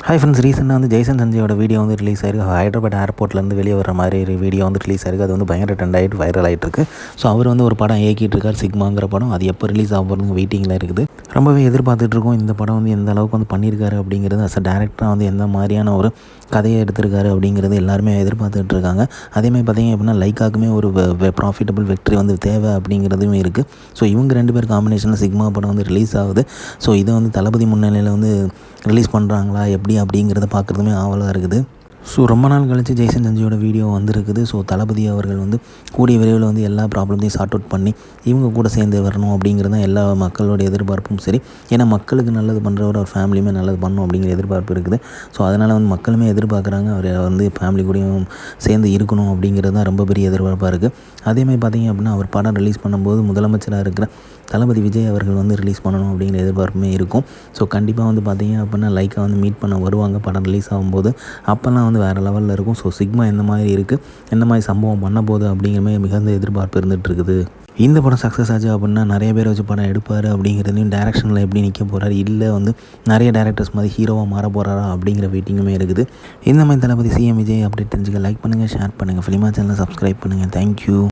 Hi friends, ரீசெண்டாக வந்து Jaison சஞ்சயோட video வந்து ரிலீஸ் ஆயிருக்கு. ஹைதராபாத் ஏர்போர்ட்லேருந்து வெளியே வர மாதிரி ஒரு வீடியோ வந்து ரிலீஸ் ஆயிருக்கு. அது வந்து பயங்கர ட்ரெண்ட் ஆகிட்டு வைரல் ஆகிட்டு இருக்கு. ஸோ அவர் வந்து ஒரு படம் இயக்கிட்டு இருக்கார், சிக்மாங்கிற படம். அது எப்போ ரிலீஸ் ஆக போகிறது வெயிட்டிங்கில் இருக்குது. ரொம்பவே எதிர்பார்த்துட்டு இருக்கோம். இந்த படம் வந்து எந்த அளவுக்கு வந்து பண்ணியிருக்காரு அப்படிங்கிறது, அஸ் அ டேரக்டராக வந்து எந்த மாதிரியான ஒரு கதையை எடுத்திருக்காரு அப்படிங்கிறது எல்லாருமே எதிர்பார்த்துட்டு இருக்காங்க. அதேமாதிரி பார்த்திங்க அப்படின்னா லைக்காக்குமே ஒரு ப்ராஃபிட்டபிள் வெற்றி வந்து தேவை அப்படிங்கிறதுமே இருக்குது. ஸோ இவங்க ரெண்டு பேர் காம்பினேஷனில் சிக்மா படம் வந்து ரிலீஸ் ஆகுது. ஸோ இதை வந்து தளபதி முன்னிலையில் வந்து ரிலீஸ் பண்ணுறாங்களா எப்படி அப்படிங்கிறத பார்க்குறதுமே ஆவலாக இருக்குது. ஸோ ரொம்ப நாள் கழித்து ஜெய்சன் சஞ்சயோட வீடியோ வந்திருக்குது. ஸோ தளபதி அவர்கள் வந்து கூடிய விரைவில் வந்து எல்லா ப்ராப்ளத்தையும் சார்ட் அவுட் பண்ணி இவங்க கூட சேர்ந்து வரணும் அப்படிங்கிறது தான் எல்லா மக்களோட எதிர்பார்ப்பும் சரி. ஏன்னா மக்களுக்கு நல்லது பண்ணுறவர் ஒரு ஃபேமிலியுமே நல்லது பண்ணணும் அப்படிங்கிற எதிர்பார்ப்பு இருக்குது. ஸோ அதனால் வந்து மக்களுமே எதிர்பார்க்குறாங்க அவர் வந்து ஃபேமிலி கூடயும் சேர்ந்து இருக்கணும் அப்படிங்கிறது தான் ரொம்ப பெரிய எதிர்பார்ப்பாக இருக்குது. அதேமாதிரி பார்த்திங்க அப்படின்னா அவர் படம் ரிலீஸ் பண்ணும்போது முதலமைச்சராக இருக்கிற தளபதி விஜய் அவர்கள் வந்து ரிலீஸ் பண்ணணும் அப்படிங்கிற எதிர்பார்ப்புமே இருக்கும். ஸோ கண்டிப்பாக வந்து பார்த்திங்க அப்படின்னா லைக்காக வந்து மீட் பண்ண வருவாங்க படம் ரிலீஸ் ஆகும்போது. அப்போல்லாம் வந்து வேறு லெவலில் இருக்கும். ஸோ சிக்மா எந்த மாதிரி இருக்குது, எந்த மாதிரி சம்பவம் பண்ண போகுது அப்படிங்கிற மாதிரி மிகுந்த எதிர்பார்ப்பு இருந்துகிட்டு இருக்குது. இந்த படம் சக்ஸஸ் ஆச்சு அப்படின்னா நிறைய பேர் வச்சு படம் எடுப்பார் அப்படிங்கிறதையும், டேரக்ஷனில் எப்படி நிற்க போகிறார், இல்லை வந்து நிறைய டேரக்டர்ஸ் மாதிரி ஹீரோவாக மாற போகிறாரா அப்படிங்கிற வெயிட்டிங்குமே இருக்குது. இந்த மாதிரி தளபதி சிஎம் விஜய் அப்டேட் தெரிஞ்சுக்க லைக் பண்ணுங்கள், ஷேர் பண்ணுங்கள், ஃபிலிமா சேனலை சப்ஸ்கிரைப் பண்ணுங்கள். தேங்க்யூ.